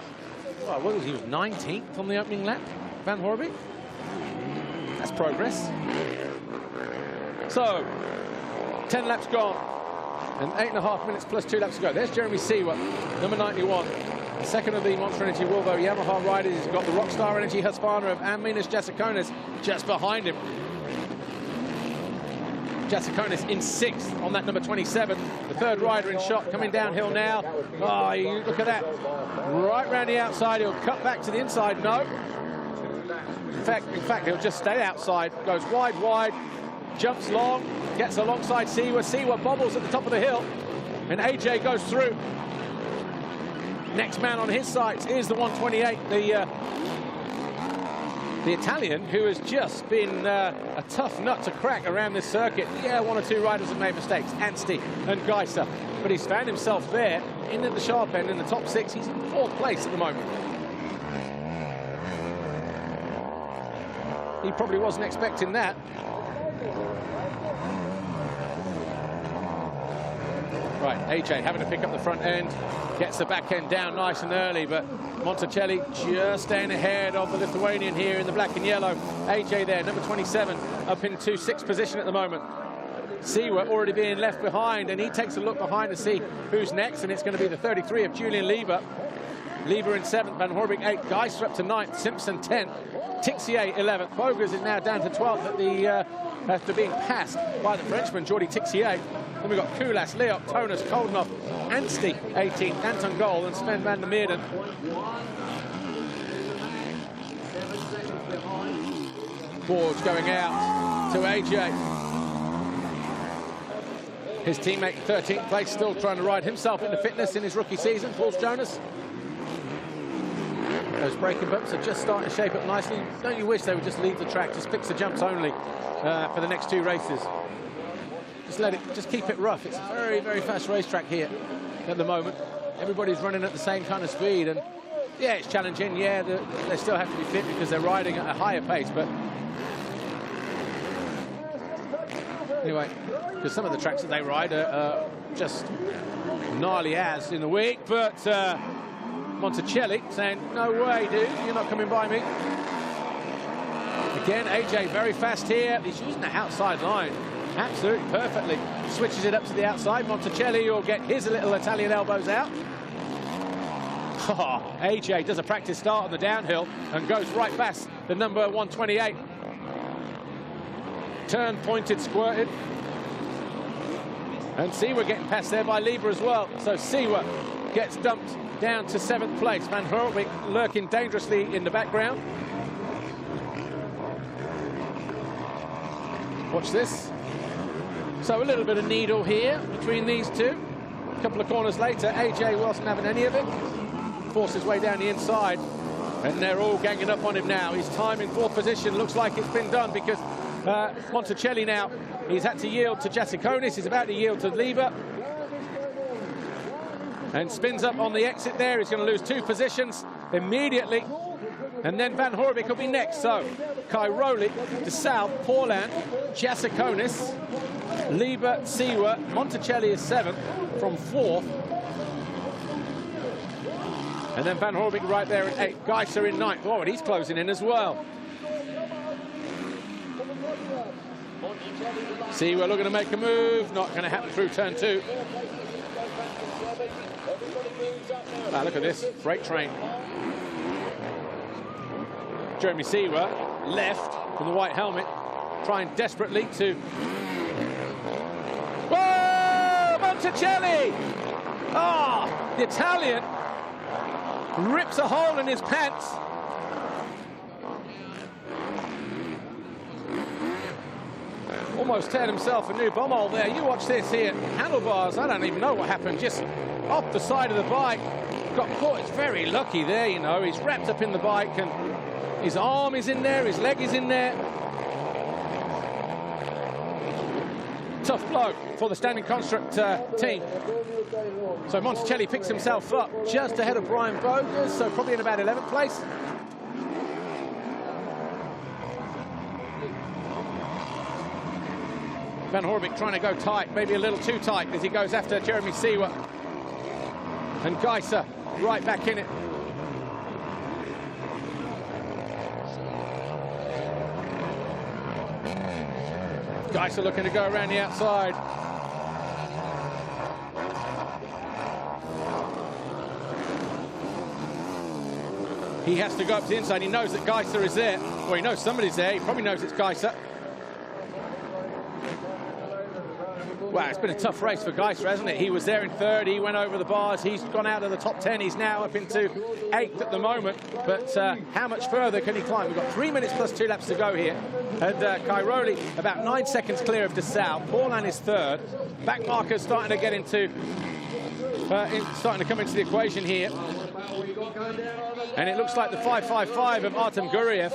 well, what was he? Was 19th on the opening lap, Van Horebeke. That's progress. So, 10 laps gone, and 8.5 minutes plus 2 laps to go. There's Jeremy Seewer, number 91. The second of the Monster Energy Volvo Yamaha riders. He's got the Rockstar Energy Husqvarna of Arminas Jasikonis just behind him. Jasikonis in 6th on that number 27. The third rider in shot, coming downhill now. Oh, you look at that. Right round the outside, he'll cut back to the inside. No. In fact, he'll just stay outside. Goes wide, jumps long, gets alongside Seewer. Seewer bobbles at the top of the hill, and AJ goes through. Next man on his sights is the 128, the Italian, who has just been a tough nut to crack around this circuit. Yeah, 1 or 2 riders have made mistakes, Anstey and Geyser, but he's found himself there in at the sharp end in the top 6. He's in 4th place at the moment. He probably wasn't expecting that. Right, AJ having to pick up the front end, gets the back end down nice and early, but Monticelli just staying ahead of the Lithuanian here in the black and yellow. AJ there, number 27, up into 6th position at the moment. Seewer already being left behind, and he takes a look behind to see who's next, and it's going to be the 33 of Julian Lieber. Lieber in 7th, Van Horebeke 8th, Geyser up to 9th, Simpson 10th, Tixier 11th. Bogers is now down to 12th at the, after being passed by the Frenchman, Jordi Tixier. Then we've got Kulas, Leop, Tonus, Koldenhoff, Anstey 18th, Anton Gol and Sven van der Meerden. Boards going out to AJ. His teammate 13th place, still trying to ride himself into fitness in his rookie season, Paul Jonas. Those braking bumps are just starting to shape up nicely. Don't you wish they would just leave the track, just fix the jumps only for the next 2 races? Just keep it rough. It's a very, very fast racetrack here at the moment. Everybody's running at the same kind of speed, and yeah, it's challenging. Yeah, they still have to be fit because they're riding at a higher pace, but anyway, because some of the tracks that they ride are just gnarly as in the week, but Monticelli saying, no way, dude, you're not coming by me. Again, AJ very fast here. He's using the outside line absolutely perfectly. Switches it up to the outside. Monticelli will get his little Italian elbows out. Oh, AJ does a practice start on the downhill and goes right past the number 128. Turn, pointed, squirted. And Seewer getting passed there by Lieber as well. So Seewer gets dumped down to 7th place. Van Horebeke lurking dangerously in the background. Watch this. So a little bit of needle here between these two. A couple of corners later, AJ wasn't having any of it. Forced his way down the inside, and they're all ganging up on him now. His time in 4th position looks like it's been done because Monticelli now, he's had to yield to Jasikonis. He's about to yield to Lieber. And spins up on the exit there. He's going to lose 2 positions immediately. And then Van Horebeke will be next. So Cairoli, Desalle, Paulin, Jasikonis, Lieber, Seewer. Monticelli is 7th from 4th. And then Van Horbeke right there at 8. Geyser in 9th. Oh, and he's closing in as well. Seewer looking to make a move. Not going to happen through turn 2. Ah, look at this. Freight train. Jeremy Seewer, left from the white helmet, trying desperately to... Whoa! Monticelli! Ah, the Italian rips a hole in his pants. Almost teared himself a new bomb hole there. You watch this here. Handlebars, I don't even know what happened. Just off the side of the bike. Got caught. It's very lucky there, you know. He's wrapped up in the bike and his arm is in there, his leg is in there. Tough blow for the standing construct team. So Monticelli picks himself up just ahead of Brian Bogus, so probably in about 11th place. Van Horbeke trying to go tight, maybe a little too tight as he goes after Jeremy Seewer. And Geyser right back in it. Geyser looking to go around the outside. He has to go up to the inside. He knows that Geyser is there. Well, he knows somebody's there. He probably knows it's Geyser. Wow, it's been a tough race for Geyser, hasn't it? He was there in 3rd, he went over the bars, he's gone out of the top 10, he's now up into 8th at the moment, but how much further can he climb? We've got 3 minutes plus 2 laps to go here, and Cairoli about 9 seconds clear of Desalle. Paulin is 3rd. Back markers starting to get into, starting to come into the equation here. And it looks like the 5.55 of Artem Guriev.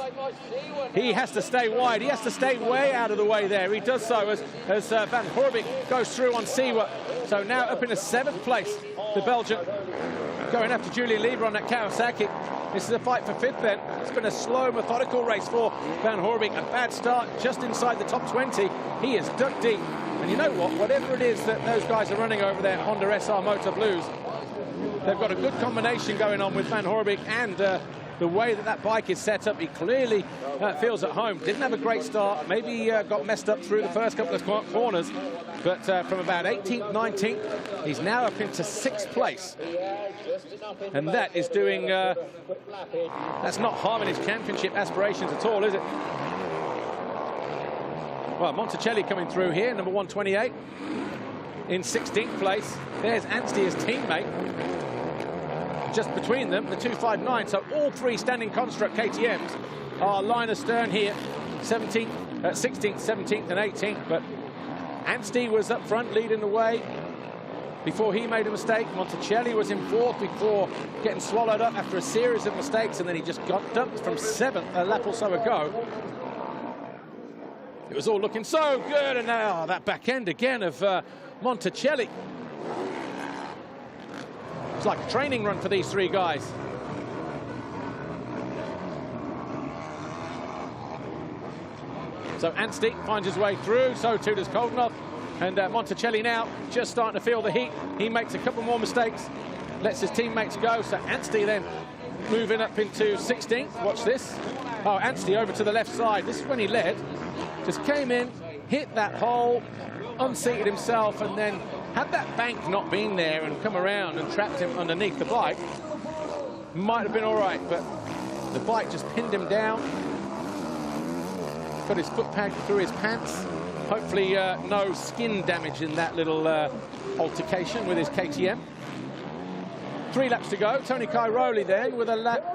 He has to stay wide. He has to stay way out of the way there. He does so as Van Horbeke goes through on Seewer. So now up in the 7th place, the Belgian going after Julian Lieber on that Kawasaki. This is a fight for 5th then. It's been a slow, methodical race for Van Horbeke. A bad start just inside the top 20. He is duck deep. And you know what? Whatever it is that those guys are running over there, Honda SR Motor Blues, they've got a good combination going on with Van Horbeke, and the way that that bike is set up, he clearly feels at home. Didn't have a great start, maybe got messed up through the first couple of corners, but from about 18th, 19th, he's now up into 6th place. And that is doing, that's not harming his championship aspirations at all, is it? Well, Monticelli coming through here, number 128, in 16th place. There's Anstey, his teammate. Just between them, the 259. So all 3 standing construct KTMs are line astern here, 16th, 17th, and 18th. But Anstey was up front, leading the way before he made a mistake. Monticelli was in 4th before getting swallowed up after a series of mistakes, and then he just got dumped from 7th a lap or so ago. It was all looking so good, and now that back end again of Monticelli. It's like a training run for these 3 guys. So Anstey finds his way through, so too does Koldenhoff. And Monticelli now just starting to feel the heat. He makes a couple more mistakes, lets his teammates go. So Anstey then moving up into 16th. Watch this. Oh, Anstey over to the left side. This is when he led. Just came in, hit that hole, unseated himself, and then had that bank not been there and come around and trapped him underneath the bike, might have been all right, but the bike just pinned him down. Got his foot pad through his pants. Hopefully no skin damage in that little altercation with his KTM. 3 laps to go. Tony Cairoli then with a lap,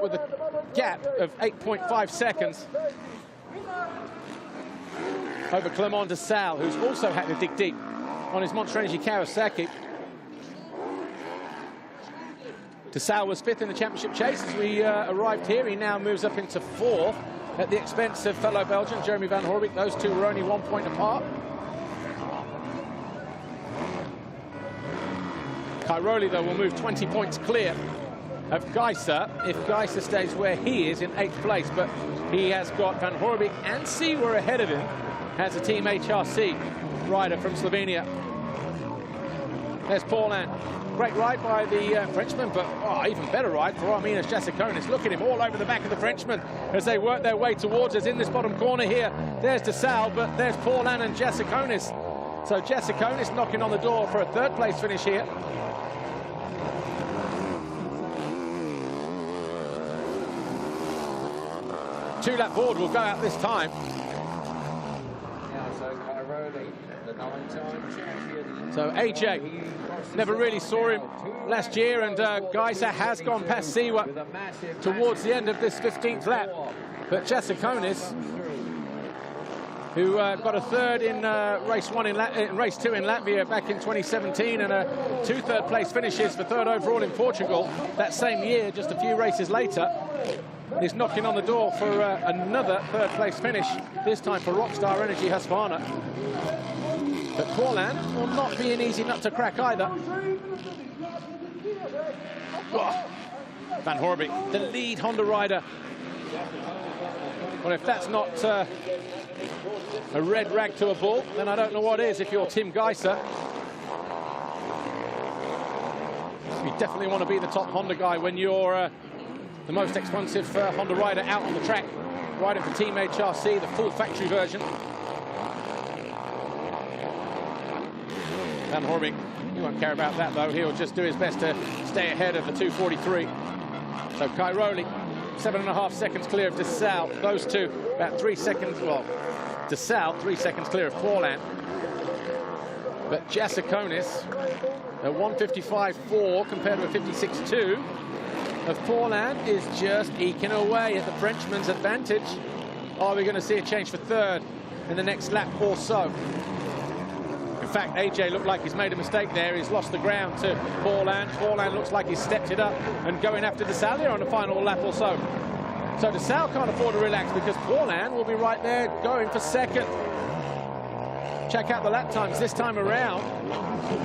with a gap of 8.5 seconds. Over Clement Desalle, who's also had to dig deep on his Monster Kawasaki. Desalle was 5th in the championship chase as we arrived here. He now moves up into 4th at the expense of fellow Belgian Jeremy Van Horbeke. Those 2 were only 1 point apart. Caroli, though, will move 20 points clear of Geyser if Geyser stays where he is in 8th place. But he has got Van Horbeke and Seewer ahead of him as a Team HRC rider from Slovenia. There's Paulin. Great ride by the Frenchman, but even better ride for Arminas Jasikonis. Look at him all over the back of the Frenchman as they work their way towards us in this bottom corner here. There's Desalle, but there's Paulin and Jasikonis. So Jasikonis knocking on the door for a third place finish here. Two-lap board will go out this time. So AJ, never really saw him last year, and Geyser has gone past Seewer towards the end of this 15th lap. But Jasikonis, who got a third in race 2 in Latvia back in 2017, and 2 third-place finishes for third overall in Portugal that same year, just a few races later, is knocking on the door for another third-place finish, this time for Rockstar Energy Husqvarna. But Paulin will not be an easy nut to crack either. Oh, Van Horebeke, the lead Honda rider. Well, if that's not a red rag to a bull, then I don't know what is if you're Tim Geyser. You definitely want to be the top Honda guy when you're the most expensive Honda rider out on the track, riding for Team HRC, the full factory version. Van Horebeke, he won't care about that though. He'll just do his best to stay ahead of the 243. So Cairoli, 7.5 seconds clear of Desalle. Those two about 3 seconds, well, Desalle 3 seconds clear of Paulin. But Jasikonis, a 1:55.4 compared to a 56.2 of Paulin, is just eking away at the Frenchman's advantage. Are we going to see a change for third in the next lap or so? In fact, AJ looked like he's made a mistake there. He's lost the ground to Paulin. Paulin looks like he's stepped it up and going after Desalle on the final lap or so. So Desalle can't afford to relax because Paulin will be right there going for second. Check out the lap times this time around.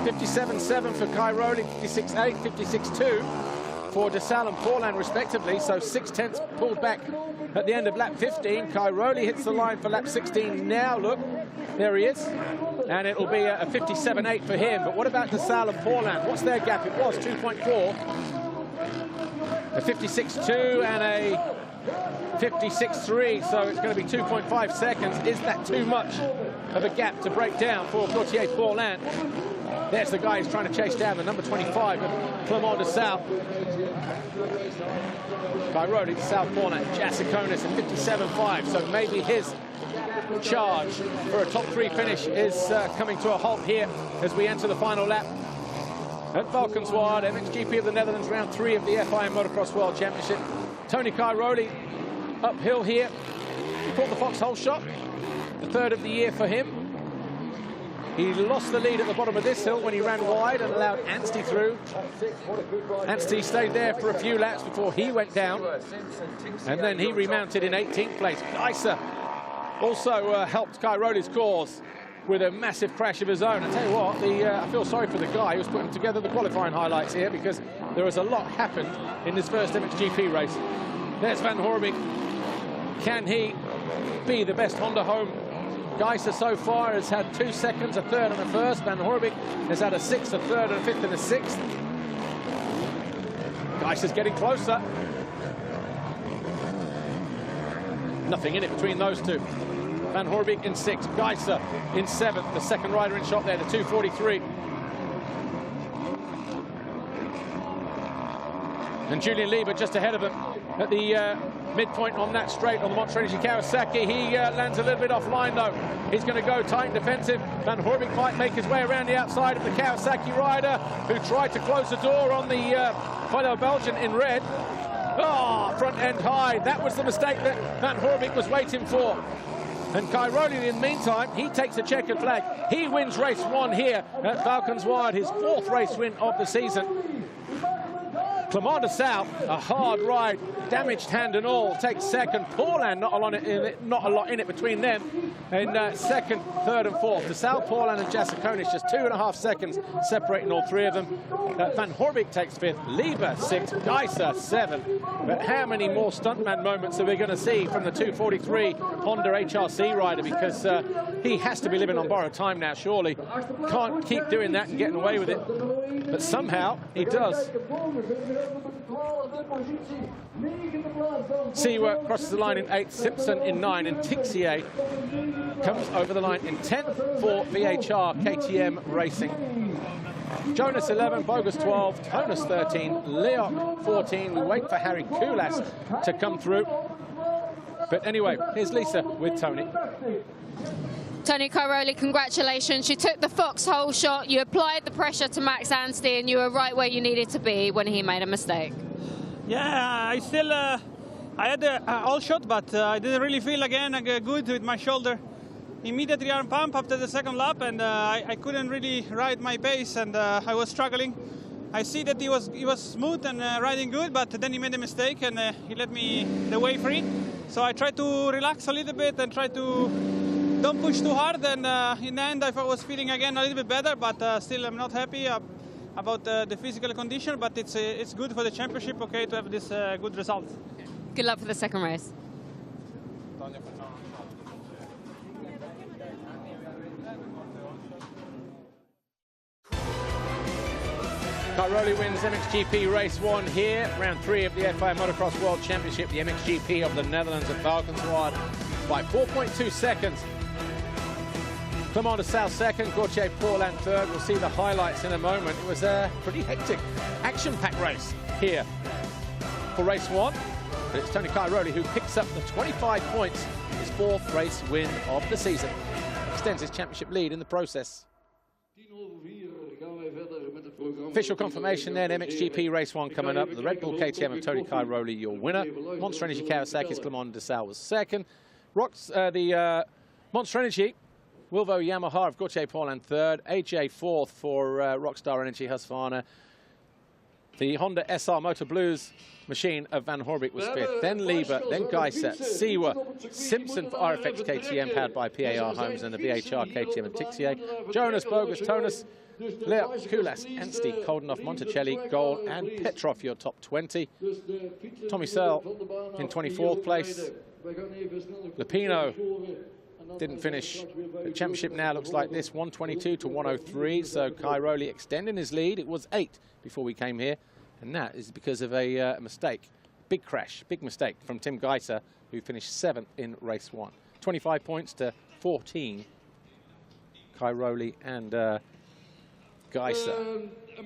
57.7 for Cairoli, 56.8, 56.2 for Desalle and Paulin respectively. So 6/10 pulled back at the end of lap 15. Cairoli hits the line for lap 16 now. Look, there he is. And it'll be a 57.8 for him. But what about Desalle and Paulin? What's their gap? It was 2.4. A 56.2 and a 56.3. So it's going to be 2.5 seconds. Is that too much of a gap to break down for Gautier Paulin? There's the guy who's trying to chase down the number 25 of Clement Desalle. Cairoli, Desalle, Paulin, Jasikonis at 57.5. So maybe his charge for a top 3 finish is coming to a halt here as we enter the final lap at Valkenswaard, MXGP of the Netherlands, round 3 of the FIM Motocross World Championship. Tony Cairoli uphill here. He caught the foxhole shot, the third of the year for him. He lost the lead at the bottom of this hill when he ran wide and allowed Anstey through. Anstey stayed there for a few laps before he went down, and then he remounted in 18th place. Geyser also helped Cairoli's cause with a massive crash of his own. I tell you what, I feel sorry for the guy who's putting together the qualifying highlights here, because there has a lot happened in this first MXGP race. There's Van Horebeke. Can he be the best Honda home? Geyser so far has had 2 seconds, a third and a first. Van Horebeke has had a 6th, a third and a 5th and a 6th. Geyser's getting closer. Nothing in it between those two. Van Horebeke in 6th, Geyser in 7th, the second rider in shot there, the 243. And Julian Lieber just ahead of him at the midpoint on that straight on the Monticello Kawasaki. He lands a little bit offline though. He's going to go tight and defensive. Van Horebeke might make his way around the outside of the Kawasaki rider who tried to close the door on the fellow Belgian in red. Oh, front end high. That was the mistake that Van Horebeke was waiting for. And Cairoli, in the meantime, he takes a checkered flag. He wins race 1 here at Valkenswaard, his 4th race win of the season. Clement Desalle, a hard ride, damaged hand and all, takes second. Paulin, not a lot in it between them. In second, third and fourth. Desalle, Paulin and Jasikonis, just 2.5 seconds separating all three of them. Van Horbeke takes fifth, Lieber sixth, Geyser seventh. But how many more stuntman moments are we going to see from the 243 Honda HRC rider? Because he has to be living on borrowed time now, surely. Can't keep doing that and getting away with it. But somehow he does. Seewer crosses the line in 8th, Simpson in 9, and Tixier comes over the line in 10th for VHR KTM Racing. Jonas 11, Bogus 12, Tonus 13, Leok 14. We wait for Harry Kulas to come through. But anyway, here's Lisa with Tony. Tony Caroli, congratulations. You took the foxhole shot, you applied the pressure to Max Anstey, and you were right where you needed to be when he made a mistake. Yeah, I still, I had all shot, but I didn't really feel again good with my shoulder. Immediately arm pump after the second lap, and I couldn't really ride my pace, and I was struggling. I see that he was smooth and riding good, but then he made a mistake, and he let me the way free. So I tried to relax a little bit and try to don't push too hard, and in the end I was feeling again a little bit better, but still I'm not happy about the physical condition, but it's good for the championship, okay, to have this good result. Good luck for the second race. Caroli wins MXGP Race 1 here, round 3 of the FIA Motocross World Championship, the MXGP of the Netherlands at Valkenswaard, by 4.2 seconds. Clement Desalle second, Gautier Paulin third. We'll see the highlights in a moment. It was a pretty hectic, action-packed race here for race 1. But it's Tony Caroli who picks up the 25 points, his 4th race win of the season. Extends his championship lead in the process. Official confirmation then, MXGP Race 1 coming up. The Red Bull KTM of Tony Caroli, your winner. Monster Energy Kawasaki's Clement Desalle was second. The Monster Energy Wilvo Yamaha of Gautier Paulin third. AJ fourth for Rockstar Energy Husqvarna. The Honda SR Motor Blues machine of Van Horbeke was fifth. Then Lieber, then Geyser, Seewer, Simpson for RFX KTM powered by PAR Homes and the VHR KTM and Tixier. Jonas, Bogus, Tonus, Leo, Kulas, Anstey, Koldenoff, Monticelli, Gold and Petrov your top 20. Ponticelli in 24th place. Lupino didn't finish. The championship now looks like this, 122 to 103. So Cairoli extending his lead. It was 8 before we came here. And that is because of a mistake. Big crash, big mistake from Tim Geyser, who finished 7th in race 1. 25 points to 14. Cairoli and Geyser. A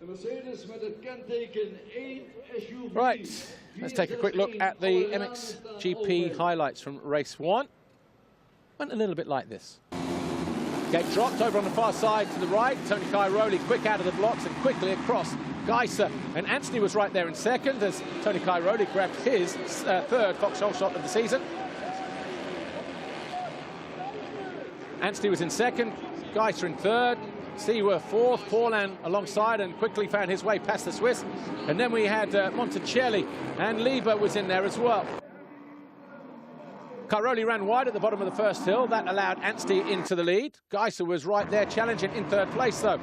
Mercedes met het kenteken 1 SUV. Right, let's take a quick look at the MXGP highlights from race 1. Went a little bit like this. Gate dropped over on the far side to the right. Tony Cairoli quick out of the blocks and quickly across. Geyser and Anstey was right there in second as Tony Cairoli grabbed his 3rd foxhole shot of the season. Anstey was in second, Geyser in 3rd. Seewer 4th, Paulin alongside and quickly found his way past the Swiss. And then we had Monticelli and Lieber was in there as well. Caroli ran wide at the bottom of the first hill. That allowed Anstey into the lead. Geyser was right there challenging in 3rd place though.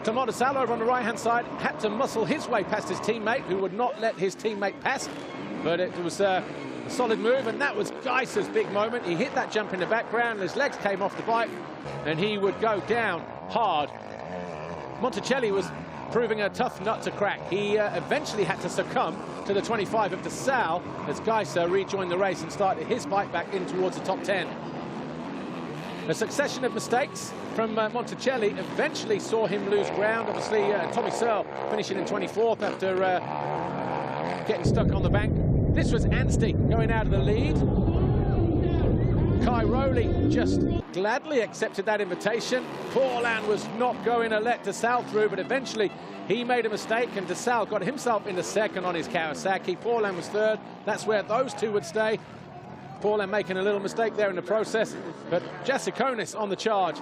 Clement Desalle over on the right-hand side had to muscle his way past his teammate who would not let his teammate pass. But it was a solid move, and that was Geyser's big moment. He hit that jump in the background, his legs came off the bike, and he would go down hard. Monticelli was proving a tough nut to crack. He eventually had to succumb to the 25 of Desalle as Geyser rejoined the race and started his bike back in towards the top 10. A succession of mistakes from Monticelli eventually saw him lose ground. Obviously, Ponticelli finishing in 24th after getting stuck on the bank. This was Anstey going out of the lead. Cairoli just gladly accepted that invitation. Paulin was not going to let Desalle through, but eventually he made a mistake and Desalle got himself into second on his Kawasaki. Paulin was 3rd. That's where those two would stay. Paulin making a little mistake there in the process, but Jasikonis on the charge.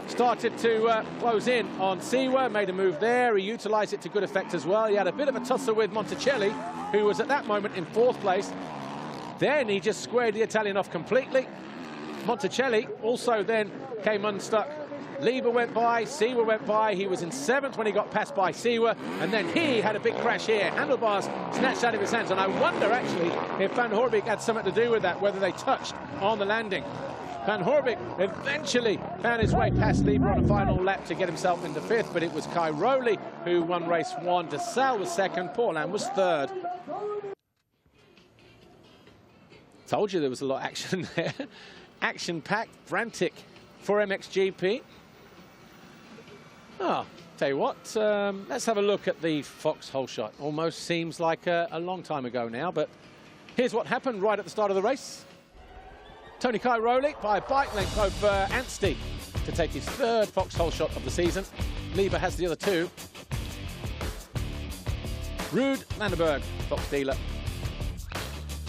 started to close in on Seewer, made a move there. He utilised it to good effect as well. He had a bit of a tussle with Monticelli, who was at that moment in 4th place. Then he just squared the Italian off completely. Monticelli also then came unstuck. Lieber went by, Seewer went by. He was in 7th when he got passed by Seewer, and then he had a big crash here. Handlebars snatched out of his hands, and I wonder actually if Van Hoorbeek had something to do with that, whether they touched on the landing. Van Hoorbeek eventually found his way past Lieber on the final lap to get himself into 5th, but it was Cairoli who won race 1. Desalle was 2nd, Paulin was 3rd. Told you there was a lot of action there. Action-packed, frantic for MXGP. Oh, tell you what, let's have a look at the foxhole shot. Almost seems like a long time ago now, but here's what happened right at the start of the race. Tony Cairoli by a bike length over Anstey to take his 3rd foxhole shot of the season. Lieber has the other 2. Ruud Landenberg, Fox dealer,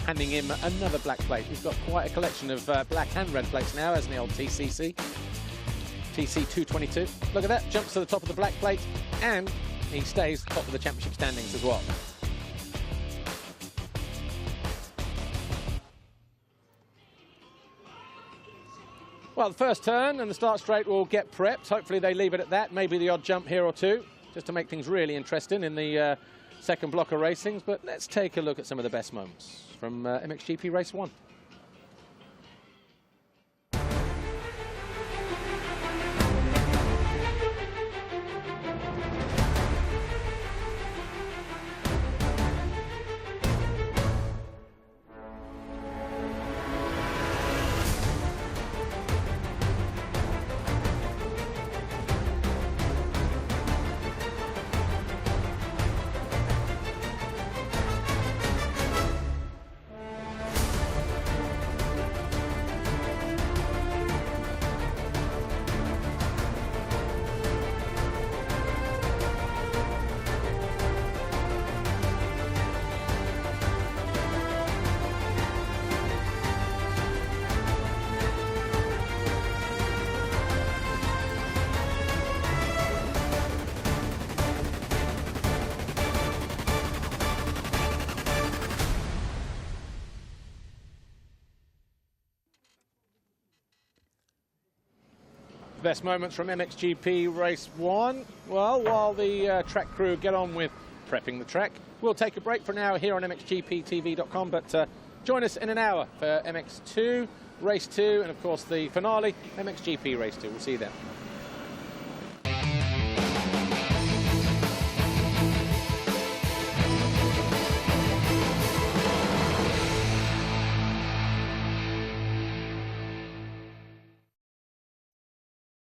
handing him another black plate. We've got quite a collection of black and red plates now, hasn't he, old TCC? TC222. Look at that, jumps to the top of the black plate, and he stays top of the championship standings as well. Well, the first turn and the start straight will get prepped. Hopefully they leave it at that. Maybe the odd jump here or two, just to make things really interesting in the second block of racings. But let's take a look at some of the best moments from MXGP Race 1. Best moments from MXGP Race 1. Well, while the track crew get on with prepping the track, we'll take a break for now here on MXGPTV.com, but join us in an hour for MX2, Race 2, and of course the finale, MXGP Race 2. We'll see you then.